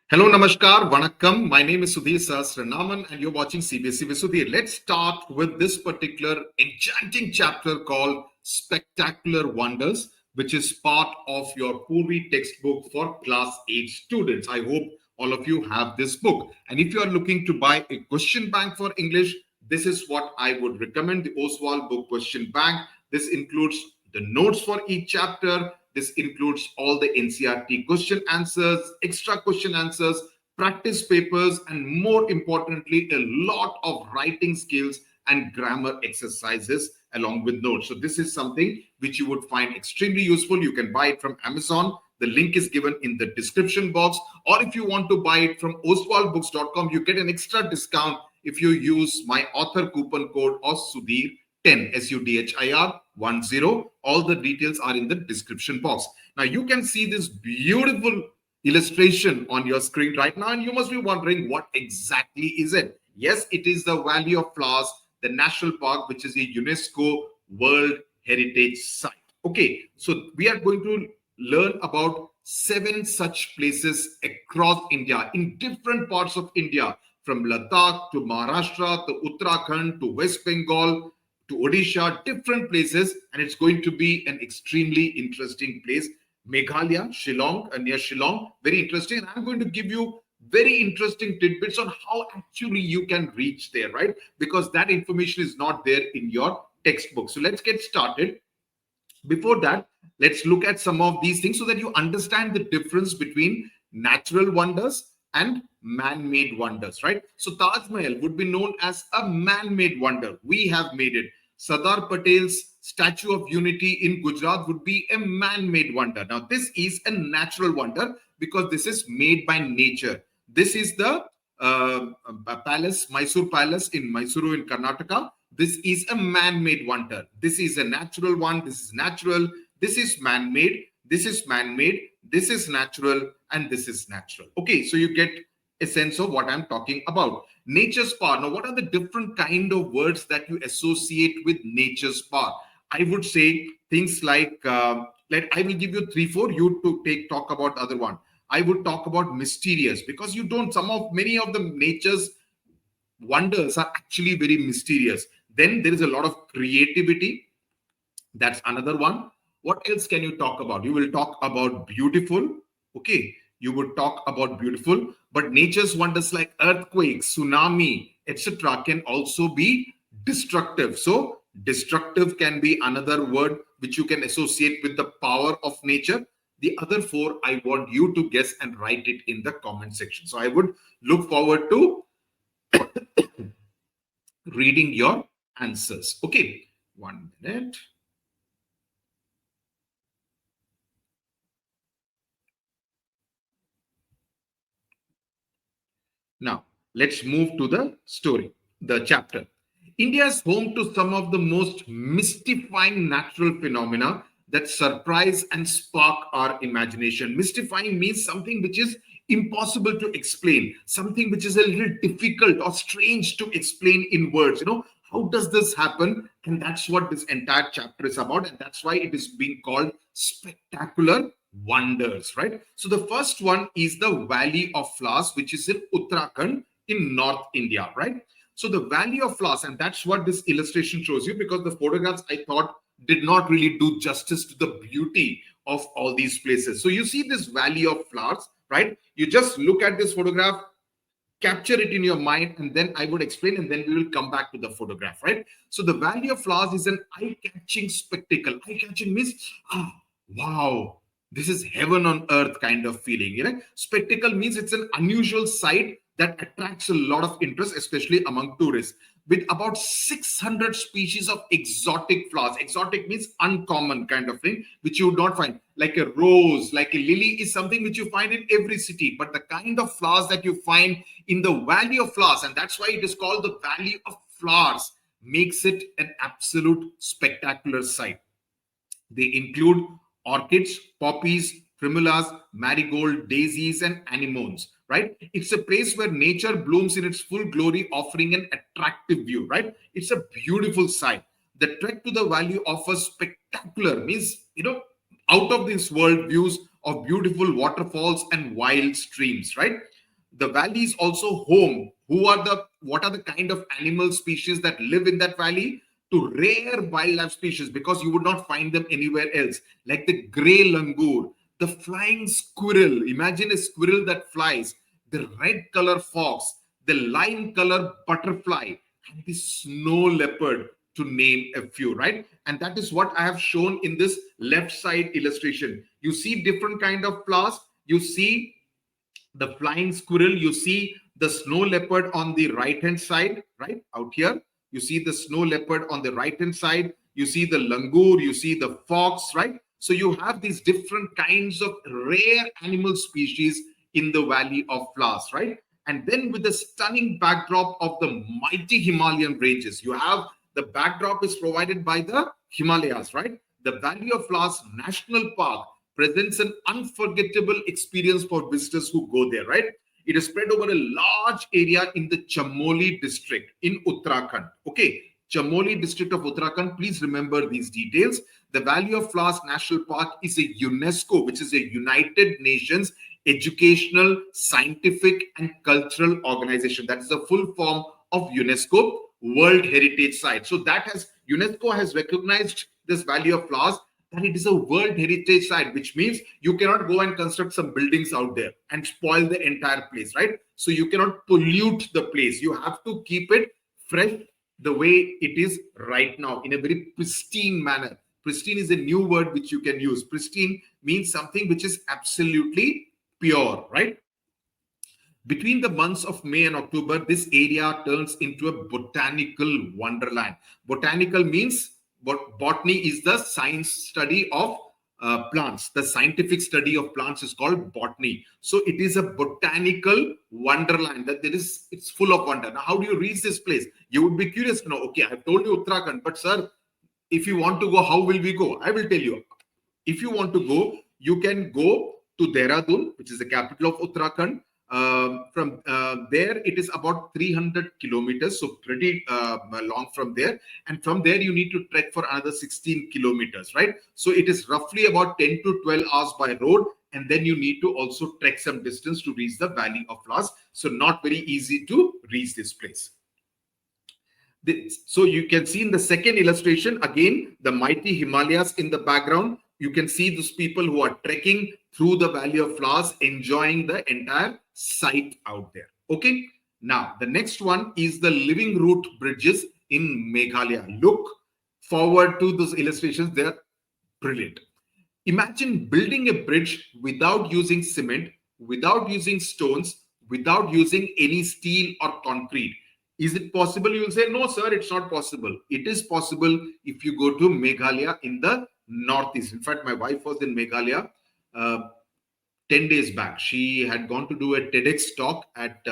Hello, Namaskar, Vanakkam. My name is Sudhir Sahasranaman and you're watching CBSE with Sudhir. Let's start with this particular enchanting chapter called Spectacular Wonders, which is part of your Poorvi textbook for class 8 students. I hope all of you have this book. And if you are looking to buy a question bank for English, this is what I would recommend, the Oswald Book Question Bank. This includes the notes for each chapter. This includes all the NCERT question answers, extra question answers, practice papers, and more importantly, a lot of writing skills and grammar exercises along with notes. So this is something which you would find extremely useful. You can buy it from Amazon. The link is given in the description box. Or if you want to buy it from oswaldbooks.com, you get an extra discount if you use my author coupon code of Sudhir 10 SUDHIR10. All the details are in the description box. Now you can see this beautiful illustration on your screen right now, and you must be wondering what exactly is it. Yes, it is the Valley of Flowers, the national park, which is a UNESCO World Heritage Site. Okay, so we are going to learn about 7 such places across India, in different parts of India, from Ladakh to Maharashtra to Uttarakhand to West Bengal to Odisha, different places, and it's going to be an extremely interesting place. Meghalaya, Shillong, near Shillong, very interesting. And I'm going to give you very interesting tidbits on how actually you can reach there, right? Because that information is not there in your textbook. So let's get started. Before that, let's look at some of these things so that you understand the difference between natural wonders and man-made wonders, right? So Taj Mahal would be known as a man-made wonder. We have made it. Sardar Patel's Statue of Unity in Gujarat would be a man-made wonder. Now, this is a natural wonder because this is made by nature. This is the palace, Mysore Palace in Mysuru in Karnataka. This is a man-made wonder. This is a natural one. This is natural. This is man-made. This is man-made. This is natural. And this is natural. Okay, so you get a sense of what I'm talking about. Nature's power. Now, what are the different kind of words that you associate with nature's power? I would say things like, I will give you 3-4, you to talk about the other one. I would talk about mysterious, because many of the nature's wonders are actually very mysterious. Then there is a lot of creativity. That's another one. What else can you talk about? You will talk about beautiful. Okay, you would talk about beautiful, but nature's wonders like earthquakes, tsunami, etc. can also be destructive. So destructive can be another word which you can associate with the power of nature. The other 4, I want you to guess and write it in the comment section. So I would look forward to reading your answers. Okay, 1 minute. Now, let's move to the story, the chapter. India is home to some of the most mystifying natural phenomena that surprise and spark our imagination. Mystifying means something which is impossible to explain, something which is a little difficult or strange to explain in words. How does this happen? And that's what this entire chapter is about. And that's why it is being called spectacular wonders, right? So the first one is the Valley of Flowers, which is in Uttarakhand in North India, right? So the Valley of Flowers, and that's what this illustration shows you, because the photographs, I thought, did not really do justice to the beauty of all these places. So you see this Valley of Flowers, right? You just look at this photograph, capture it in your mind, and then I would explain, and then we will come back to the photograph, right? So the Valley of Flowers is an eye-catching spectacle. Eye-catching means, wow, this is heaven on earth kind of feeling. Spectacle means it's an unusual sight that attracts a lot of interest, especially among tourists. With about 600 species of exotic flowers. Exotic means uncommon kind of thing, which you would not find. Like a rose, like a lily is something which you find in every city. But the kind of flowers that you find in the Valley of Flowers, and that's why it is called the Valley of Flowers, makes it an absolute spectacular sight. They include orchids, poppies, primulas, marigold, daisies, and anemones, right? It's a place where nature blooms in its full glory, offering an attractive view, right? It's a beautiful sight. The trek to the valley offers spectacular, means, out of this world views of beautiful waterfalls and wild streams, right? The valley is also home. What are the kind of animal species that live in that valley? To rare wildlife species, because you would not find them anywhere else, like the gray langur, the flying squirrel. Imagine a squirrel that flies, the red color fox, the lime color butterfly, and the snow leopard, to name a few, right? And that is what I have shown in this left side illustration. You see different kind of flowers. You see the flying squirrel, you see the snow leopard on the right hand side, right out here. You see the snow leopard on the right hand side. You see the langur, you see the fox, right? So you have these different kinds of rare animal species in the valley of flowers, right? And then with the stunning backdrop of the mighty Himalayan ranges, you have the backdrop is provided by the Himalayas, right? The Valley of Flowers National Park presents an unforgettable experience for visitors who go there, right? It is spread over a large area in the Chamoli district in Uttarakhand. Okay, Chamoli district of Uttarakhand. Please remember these details. The Valley of Flowers National Park is a UNESCO, which is a United Nations educational, scientific, and cultural organization. That is the full form of UNESCO World Heritage Site. So that has UNESCO has recognized this Valley of Flowers, that it is a World Heritage Site, which means you cannot go and construct some buildings out there and spoil the entire place, right? So you cannot pollute the place. You have to keep it fresh the way it is right now, in a very pristine manner. Pristine is a new word which you can use. Pristine means something which is absolutely pure, right? Between the months of May and October, this area turns into a botanical wonderland. Botanical means botany is the science study of plants. The scientific study of plants is called botany. So it is a botanical wonderland. That it's full of wonder. Now, how do you reach this place? You would be curious to know. Okay, I've told you Uttarakhand, but sir, if you want to go, how will we go? I will tell you. If you want to go, you can go to Dehradun, which is the capital of Uttarakhand. From there, it is about 300 kilometers, so pretty long from there. And from there, you need to trek for another 16 kilometers, right? So it is roughly about 10 to 12 hours by road. And then you need to also trek some distance to reach the Valley of Flowers. So not very easy to reach this place. So you can see in the second illustration, again, the mighty Himalayas in the background. You can see those people who are trekking through the Valley of Flowers, enjoying the entire site out there. Okay. Now, the next one is the living root bridges in Meghalaya. Look forward to those illustrations. They're brilliant. Imagine building a bridge without using cement, without using stones, without using any steel or concrete. Is it possible? You will say, no, sir, it's not possible. It is possible if you go to Meghalaya in the northeast. In fact, my wife was in Meghalaya 10 days back. She had gone to do a TEDx talk at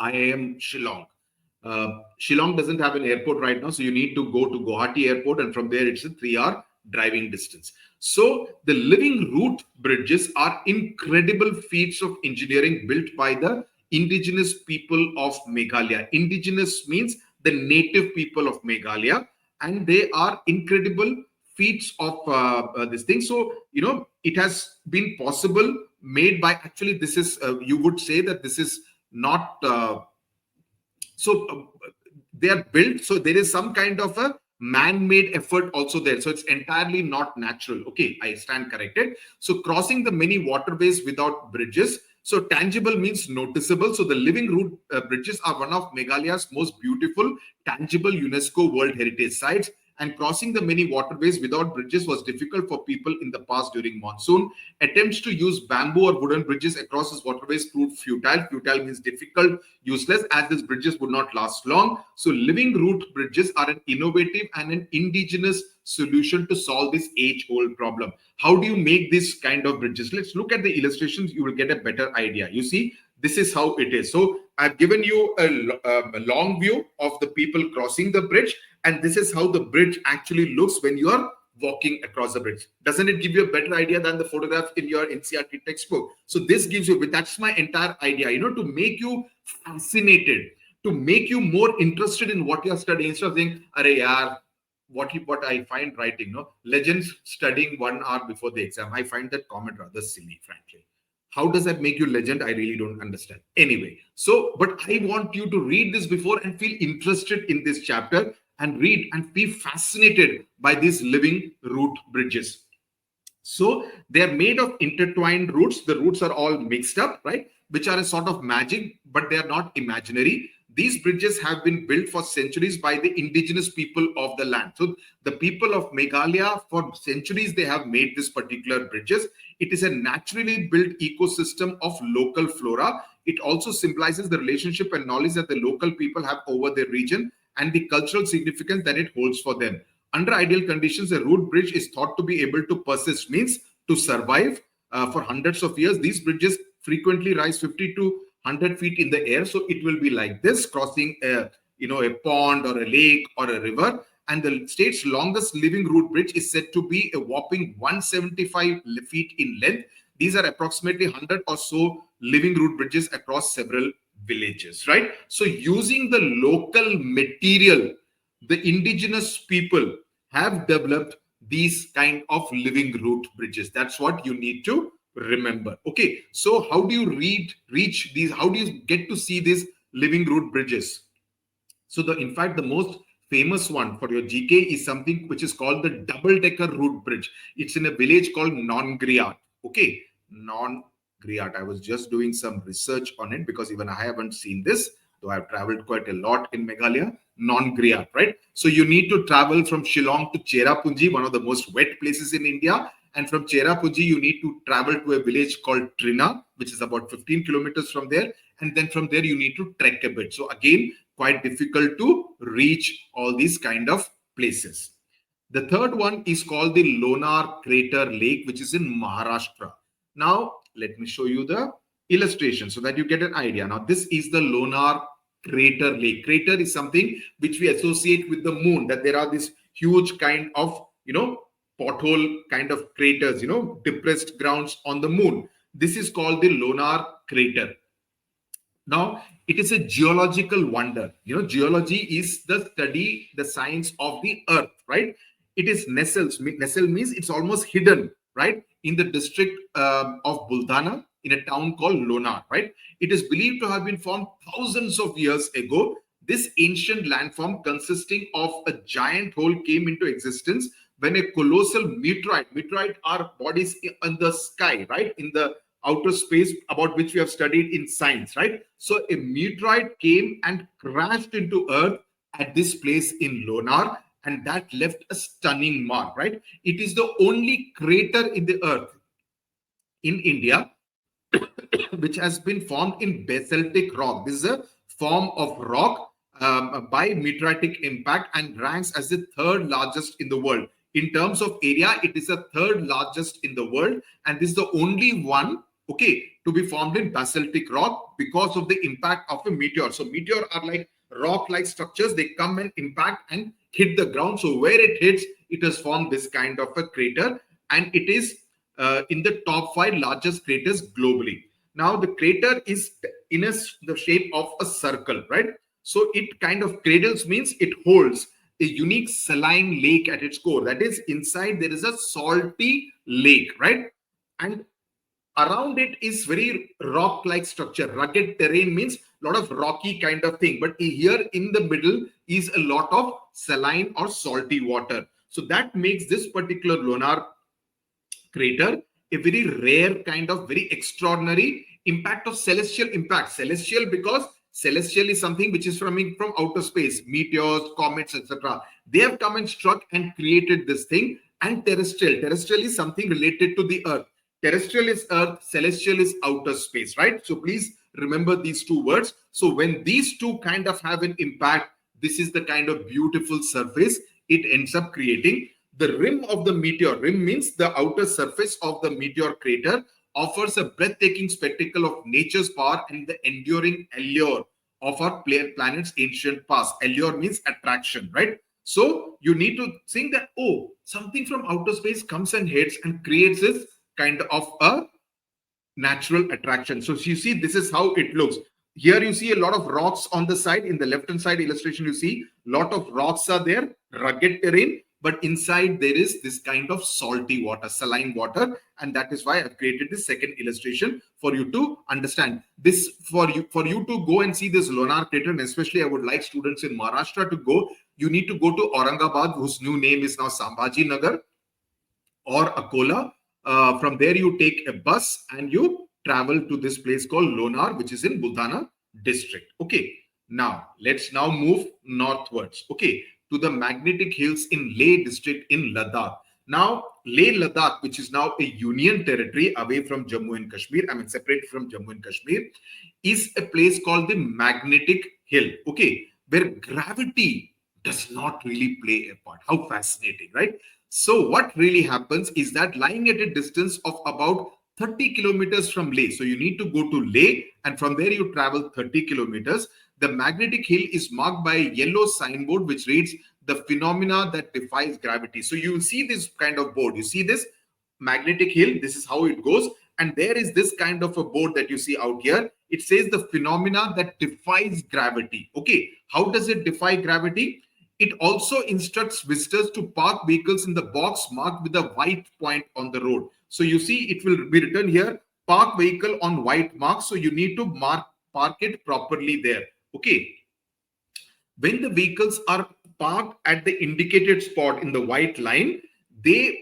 IIM Shillong. Shillong doesn't have an airport right now, so you need to go to Guwahati airport, and from there it's a 3-hour driving distance. So the living root bridges are incredible feats of engineering built by the indigenous people of Meghalaya. Indigenous means the native people of Meghalaya, and they are incredible feats of this thing. So, you know, it has been possible made by, actually, this is, you would say that this is not, they are built. So there is some kind of a man-made effort also there. So it's entirely not natural. Okay, I stand corrected. So crossing the many waterways without bridges. So tangible means noticeable. So the living root bridges are one of Meghalaya's most beautiful, tangible UNESCO World Heritage Sites. And crossing the many waterways without bridges was difficult for people in the past during monsoon. Attempts to use bamboo or wooden bridges across these waterways proved futile. Futile means difficult, useless, as these bridges would not last long. So living root bridges are an innovative and an indigenous solution to solve this age-old problem. How do you make this kind of bridges? Let's look at the illustrations. You will get a better idea. You see, this is how it is. So I've given you a long view of the people crossing the bridge, and this is how the bridge actually looks when you are walking across the bridge. Doesn't it give you a better idea than the photograph in your NCERT textbook? So this gives you, that's my entire idea, you know, to make you fascinated, to make you more interested in what you're studying, instead of saying, "Arey yaar, what I find writing, no, legends studying 1 hour before the exam." I find that comment rather silly, frankly. How does that make you legend? I really don't understand. Anyway, so, but I want you to read this before and feel interested in this chapter and read and be fascinated by these living root bridges. So they're made of intertwined roots. The roots are all mixed up, right? Which are a sort of magic, but they are not imaginary. These bridges have been built for centuries by the indigenous people of the land. So the people of Meghalaya, for centuries, they have made these particular bridges. It is a naturally built ecosystem of local flora. It also symbolizes the relationship and knowledge that the local people have over their region and the cultural significance that it holds for them. Under ideal conditions, a root bridge is thought to be able to persist, means to survive for hundreds of years. These bridges frequently rise 50 to 100 feet in the air. So it will be like this, crossing a pond or a lake or a river. And the state's longest living root bridge is said to be a whopping 175 feet in length. These are approximately 100 or so living root bridges across several villages, right? So using the local material, the indigenous people have developed these kind of living root bridges. That's what you need to remember. Okay, so how do you reach these? How do you get to see these living root bridges? So in fact, the most famous one for your GK is something which is called the double-decker root bridge. It's in a village called Nongriat. Okay, Nongriat. I was just doing some research on it because even I haven't seen this, though I've traveled quite a lot in Meghalaya. Nongriat, right? So you need to travel from Shillong to Cherrapunji, one of the most wet places in India. And from Cherrapunji, you need to travel to a village called Trina, which is about 15 kilometers from there. And then from there, you need to trek a bit. So again, quite difficult to reach all these kind of places. The third one is called the Lonar Crater Lake, which is in Maharashtra. Now, let me show you the illustration so that you get an idea. Now, this is the Lonar Crater Lake. Crater is something which we associate with the moon, that there are this huge kind of, pothole kind of craters, depressed grounds on the moon. This is called the Lonar Crater. Now, it is a geological wonder. Geology is the study, the science of the earth, right? It is nestled means it's almost hidden, right? In the district of Buldana, in a town called Lonar, right? It is believed to have been formed thousands of years ago. This ancient landform consisting of a giant hole came into existence when a colossal meteorite are bodies in the sky, right? In the outer space, about which we have studied in science, right? So a meteorite came and crashed into Earth at this place in Lonar, and that left a stunning mark, right? It is the only crater in the Earth in India which has been formed in basaltic rock. This is a form of rock by meteoritic impact and ranks as the third largest in the world. In terms of area, it is the third largest in the world, and this is the only one, to be formed in basaltic rock because of the impact of a meteor. So meteor are like rock-like structures. They come and impact and hit the ground. So where it hits, it has formed this kind of a crater, and it is in the top 5 largest craters globally. Now, the crater is in the shape of a circle, right? So it kind of cradles means it holds a unique saline lake at its core. That is, inside there is a salty lake, right? And around it is very rock-like structure. Rugged terrain means a lot of rocky kind of thing. But here in the middle is a lot of saline or salty water. So that makes this particular Lonar crater a very rare kind of very extraordinary impact of celestial impact. Celestial because celestial is something which is from outer space, meteors, comets, etc. They have come and struck and created this thing. And terrestrial is something related to the earth. Terrestrial is earth, celestial is outer space, right? So please remember these two words. So when these two kind of have an impact, this is the kind of beautiful surface it ends up creating. The rim of the meteor, rim means the outer surface of the meteor crater, offers a breathtaking spectacle of nature's power and the enduring allure of our planet's ancient past. Allure means attraction, right? So you need to think that, oh, something from outer space comes and hits and creates this kind of a natural attraction. So you see, this is how it looks. Here you see a lot of rocks on the side. In the left hand side illustration, you see a lot of rocks are there, rugged terrain. but inside there is this kind of salty water, saline water, and that is why I've created this second illustration for you to understand this. For you to go and see this Lonar crater, and especially I would like students in Maharashtra to go. You need to go to Aurangabad, whose new name is now Sambhaji Nagar, or Akola. From there, you take a bus and you travel to this place called Lonar, which is in Buldhana district. Okay. Now, let's now move northwards. Okay. To the magnetic hills in Leh district in Ladakh. Now, Leh Ladakh, which is now a union territory away from Jammu and Kashmir, I mean, separate from Jammu and Kashmir, is a place called the magnetic hill. Okay. Where gravity does not really play a part. How fascinating, right? So what really happens is that lying at a distance of about 30 kilometers from Leh. So you need to go to Leh, and from there you travel 30 kilometers. The magnetic hill is marked by a yellow signboard which reads the phenomena that defies gravity. So you will see this kind of board. You see this magnetic hill. This is how it goes. And there is this kind of a board that you see out here. It says the phenomena that defies gravity. Okay. How does it defy gravity? It also instructs visitors to park vehicles in the box marked with a white point on the road. So you see, it will be written here, park vehicle on white mark. So you need to park it properly there. Okay. When the vehicles are parked at the indicated spot in the white line, they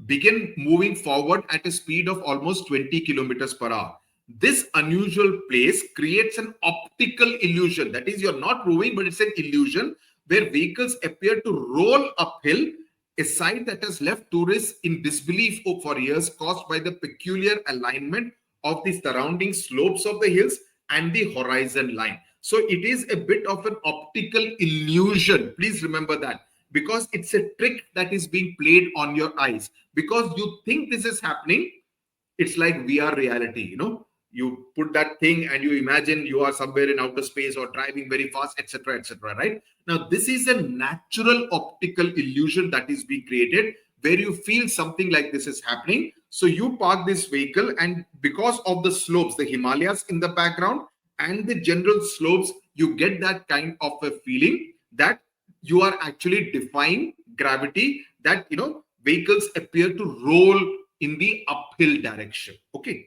begin moving forward at a speed of almost 20 kilometers per hour. This unusual place creates an optical illusion. That is, you're not moving, but it's an illusion where vehicles appear to roll uphill, a sight that has left tourists in disbelief for years, caused by the peculiar alignment of the surrounding slopes of the hills and the horizon line. So it is a bit of an optical illusion. Please remember that, because it's a trick that is being played on your eyes. Because you think this is happening, it's like VR reality, you know. You put that thing and you imagine you are somewhere in outer space or driving very fast, etc., etc. Right? Now, this is a natural optical illusion that is being created where you feel something like this is happening. So you park this vehicle, and because of the slopes, the Himalayas in the background and the general slopes, you get that kind of a feeling that you are actually defying gravity, that, you know, vehicles appear to roll in the uphill direction. Okay.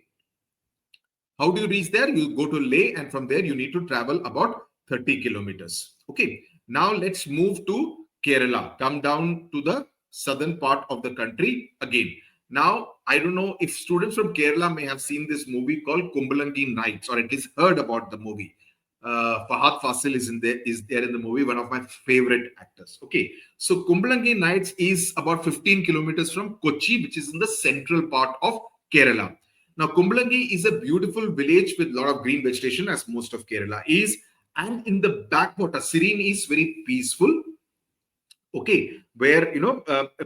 How do you reach there? You go to Leh, and from there you need to travel about 30 kilometers. Okay. Now let's move to Kerala. Come down to the southern part of the country again. Now, I don't know if students from Kerala may have seen this movie called Kumbalangi Nights, or at least heard about the movie. Fahad Fasil is there in the movie, one of my favorite actors. Okay. So Kumbalangi Nights is about 15 kilometers from Kochi, which is in the central part of Kerala. Now, Kumbalangi is a beautiful village with a lot of green vegetation, as most of Kerala is. And in the backwater, Serene is very peaceful. Okay, where, you know,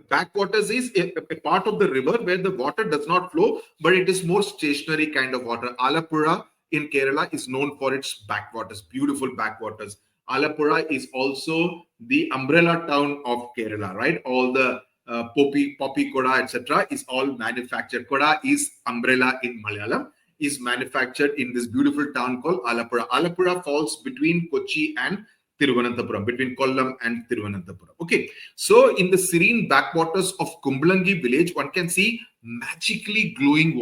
backwaters is a part of the river where the water does not flow, but it is more stationary kind of water. Alappuzha in Kerala is known for its backwaters, beautiful backwaters. Alappuzha is also the umbrella town of Kerala, right? All the poppy koda, etc. is all manufactured. Koda is umbrella in Malayalam, is manufactured in this beautiful town called Alappuzha. Alappuzha falls between Kochi and Thiruvananthapuram, between Kollam and Thiruvananthapuram. Okay, so in the serene backwaters of Kumbalangi village, one can see magically glowing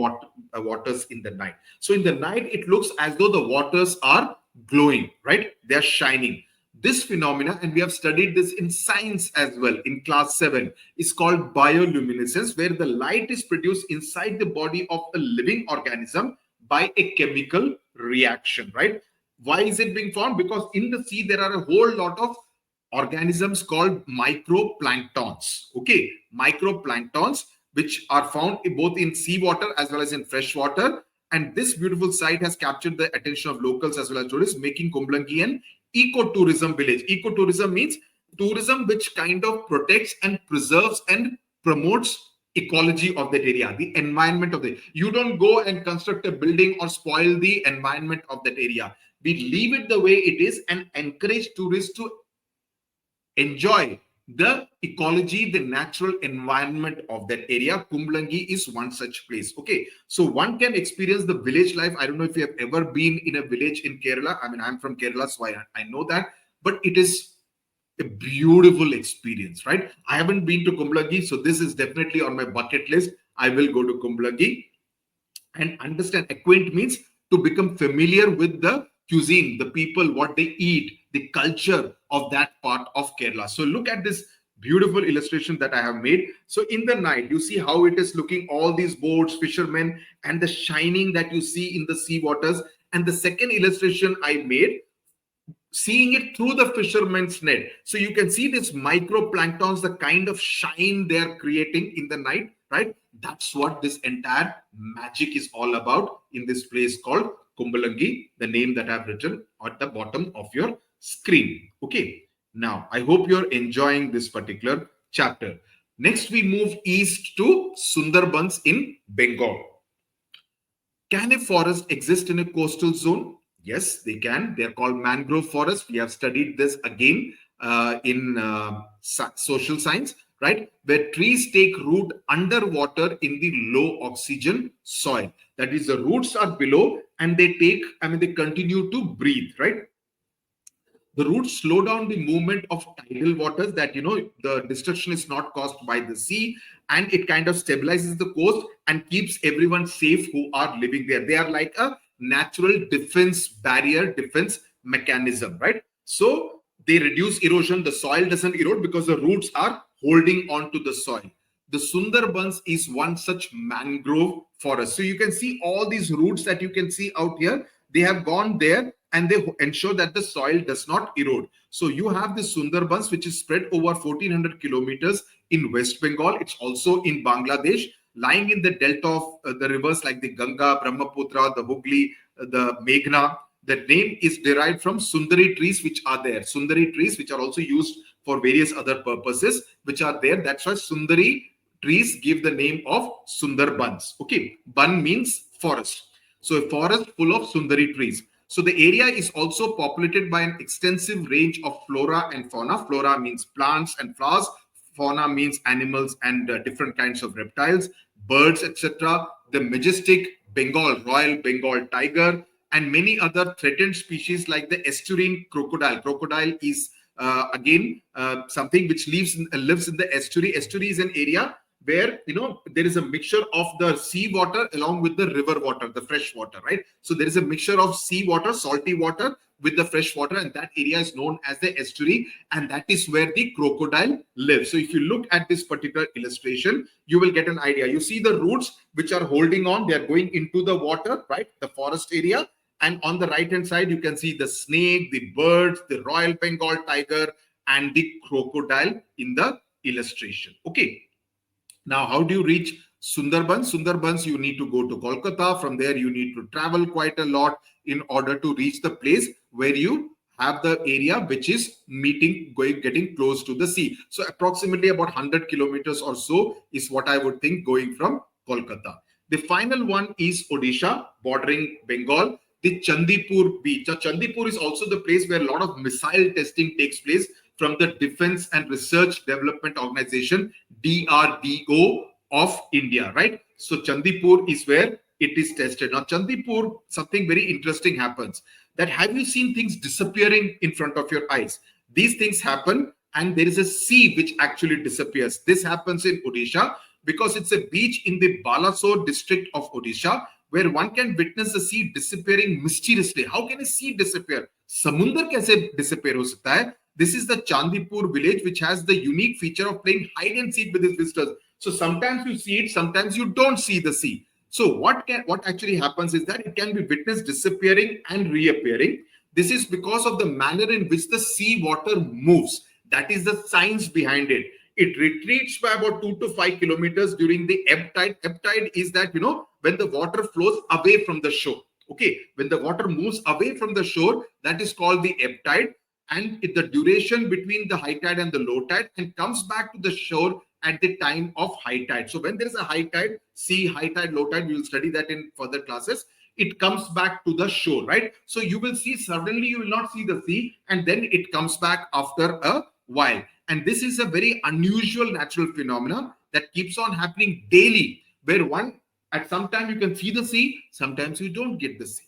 waters in the night. So in the night, it looks as though the waters are glowing, right? They are shining. This phenomena, and we have studied this in science as well in class 7, is called bioluminescence, where the light is produced inside the body of a living organism by a chemical reaction, right? Why is it being formed? Because in the sea, there are a whole lot of organisms called microplanktons. Okay, microplanktons, which are found both in seawater as well as in fresh water. And this beautiful site has captured the attention of locals as well as tourists, making Kumbalangi an ecotourism village. Ecotourism means tourism which kind of protects and preserves and promotes ecology of that area, the environment of the. You don't go and construct a building or spoil the environment of that area. We leave it the way it is and encourage tourists to enjoy the ecology, the natural environment of that area. Kumbalangi is one such place. Okay, so one can experience the village life. I don't know if you have ever been in a village in Kerala. I mean, I'm from Kerala, so I know that, but it is a beautiful experience, right? I haven't been to Kumbalangi, so this is definitely on my bucket list. I will go to Kumbalangi and understand. Acquaint means to become familiar with the cuisine, the people, what they eat, the culture of that part of Kerala. So look at this beautiful illustration that I have made. So in the night, you see how it is looking, all these boats, fishermen, and the shining that you see in the sea waters. And the second illustration I made, seeing it through the fisherman's net. So you can see this microplanktons, the kind of shine they're creating in the night, right? That's what this entire magic is all about in this place called Kumbalangi, the name that I've written at the bottom of your screen. Okay. Now, I hope you're enjoying this particular chapter. Next, we move east to Sundarbans in Bengal. Can a forest exist in a coastal zone? Yes, they can. They're called mangrove forests. We have studied this again in social science, right? Where trees take root underwater in the low oxygen soil. That is, the roots are below and they take, they continue to breathe, right? The roots slow down the movement of tidal waters, that the destruction is not caused by the sea, and it kind of stabilizes the coast and keeps everyone safe who are living there. They are like a natural defense barrier, defense mechanism, right? So they reduce erosion. The soil doesn't erode because the roots are holding on to the soil. The Sundarbans is one such mangrove forest. So you can see all these roots that you can see out here. They have gone there and they ensure that the soil does not erode. So you have the Sundarbans, which is spread over 1400 kilometers in West Bengal. It's also in Bangladesh, lying in the delta of the rivers like the Ganga, Brahmaputra, the Hooghly, the Meghna. The name is derived from Sundari trees, which are there. Sundari trees, which are also used for various other purposes, which are there. That's why Sundari trees give the name of Sundarbans. Okay, Ban means forest. So a forest full of Sundari trees. So the area is also populated by an extensive range of flora and fauna. Flora means plants and flowers. Fauna means animals and different kinds of reptiles, birds, etc. The majestic Bengal, Royal Bengal tiger, and many other threatened species like the estuarine crocodile. Crocodile is again something which lives in the estuary. Estuary is an area where there is a mixture of the sea water along with the river water, the fresh water, right? So there is a mixture of sea water, salty water, with the fresh water, and that area is known as the estuary, and that is where the crocodile lives. So if you look at this particular illustration, you will get an idea. You see the roots which are holding on, they are going into the water, right? The forest area. And on the right hand side, you can see the snake, the birds, the Royal Bengal tiger, and the crocodile in the illustration. Okay. Now, how do you reach Sundarbans? Sundarbans, you need to go to Kolkata. From there, you need to travel quite a lot in order to reach the place where you have the area which is getting close to the sea. So approximately about 100 kilometers or so is what I would think going from Kolkata. The final one is Odisha, bordering Bengal. The Chandipur beach. So Chandipur is also the place where a lot of missile testing takes place from the Defense and Research Development Organization, DRDO of India, right? So Chandipur is where it is tested. Now, Chandipur, something very interesting happens. That have you seen things disappearing in front of your eyes? These things happen, and there is a sea which actually disappears. This happens in Odisha because it's a beach in the Balasore district of Odisha, where one can witness the sea disappearing mysteriously. How can a sea disappear? Samundar kaise disappear ho sakta hai? This is the Chandipur village, which has the unique feature of playing hide and seek with its visitors. So sometimes you see it, sometimes you don't see the sea. So what actually happens is that it can be witnessed disappearing and reappearing. This is because of the manner in which the sea water moves. That is the science behind it. It retreats by about 2 to 5 kilometers during the ebb tide. Ebb tide is that, when the water flows away from the shore. Okay, when the water moves away from the shore, that is called the ebb tide. And the duration between the high tide and the low tide, and comes back to the shore at the time of high tide. So when there is a high tide, sea, high tide, low tide, we will study that in further classes. It comes back to the shore, right? So you will see, suddenly you will not see the sea, and then it comes back after a while. And this is a very unusual natural phenomena that keeps on happening daily, where at some time you can see the sea, sometimes you don't get the sea.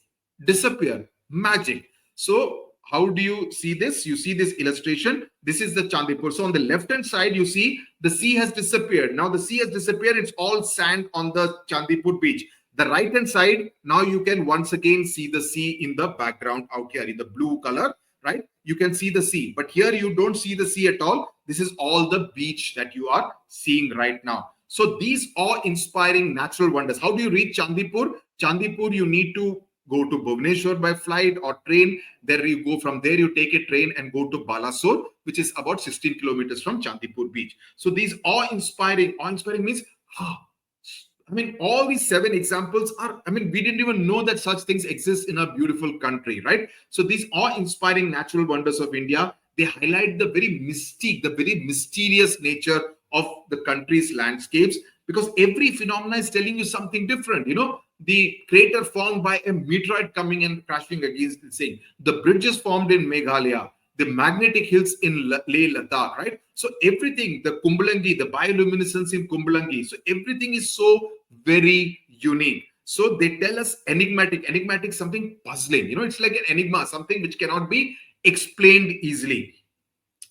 Disappear. Magic. So how do you see this? You see this illustration. This is the Chandipur. So on the left hand side, you see the sea has disappeared. Now the sea has disappeared. It's all sand on the Chandipur beach. The right hand side, now you can once again see the sea in the background out here in the blue color, right? You can see the sea, but here you don't see the sea at all. This is all the beach that you are seeing right now. So these are inspiring natural wonders. How do you reach Chandipur? Chandipur, you need to go to Bhubaneswar by flight or train. There you go, from there you take a train and go to Balasore, which is about 16 kilometers from Chandipur beach. So these are inspiring. Awe-inspiring means, I mean, all these 7 examples are, I mean, we didn't even know that such things exist in a beautiful country, right? So these are inspiring natural wonders of India. They highlight the very mystique, the very mysterious nature of the country's landscapes, because every phenomenon is telling you something different. You know, the crater formed by a meteorite coming and crashing against the thing, the bridges formed in Meghalaya, the magnetic hills in Leh Ladakh, right? So everything, the kumbalangi, the bioluminescence in kumbalangi, so everything is so very unique. So they tell us enigmatic, something puzzling. You know, it's like an enigma, something which cannot be explained easily.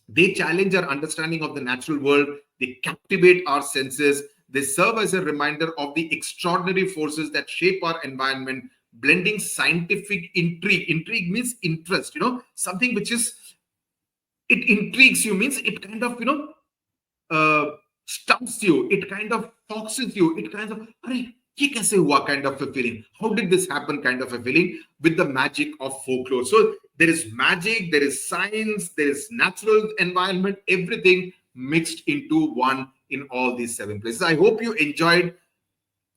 They challenge our understanding of the natural world. They captivate our senses. They serve as a reminder of the extraordinary forces that shape our environment, blending scientific intrigue. Intrigue means interest, you know, something which is, it intrigues you, means it kind of, you know, stumps you, it kind of foxes you, it kind of, ye kaise hua kind of a feeling. How did this happen kind of a feeling, with the magic of folklore. So there is magic, there is science, there is natural environment, everything mixed into one in all these 7 places. I hope you enjoyed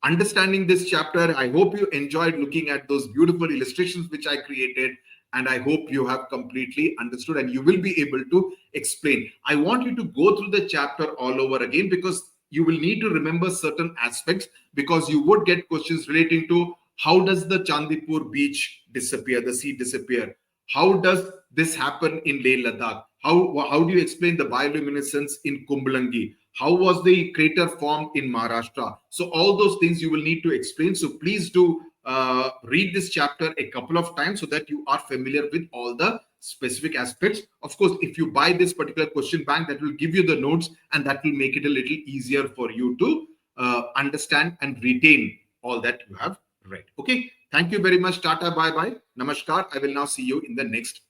understanding this chapter. I hope you enjoyed looking at those beautiful illustrations which I created. And I hope you have completely understood and you will be able to explain. I want you to go through the chapter all over again, because you will need to remember certain aspects, because you would get questions relating to how does the Chandipur beach disappear, the sea disappear? How does this happen in Leh Ladakh? How do you explain the bioluminescence in Kumbalangi? How was the crater formed in Maharashtra? So all those things you will need to explain. So please do read this chapter a couple of times so that you are familiar with all the specific aspects. Of course, if you buy this particular question bank, that will give you the notes and that will make it a little easier for you to understand and retain all that you have read. Okay. Thank you very much. Tata. Bye bye. Namaskar. I will now see you in the next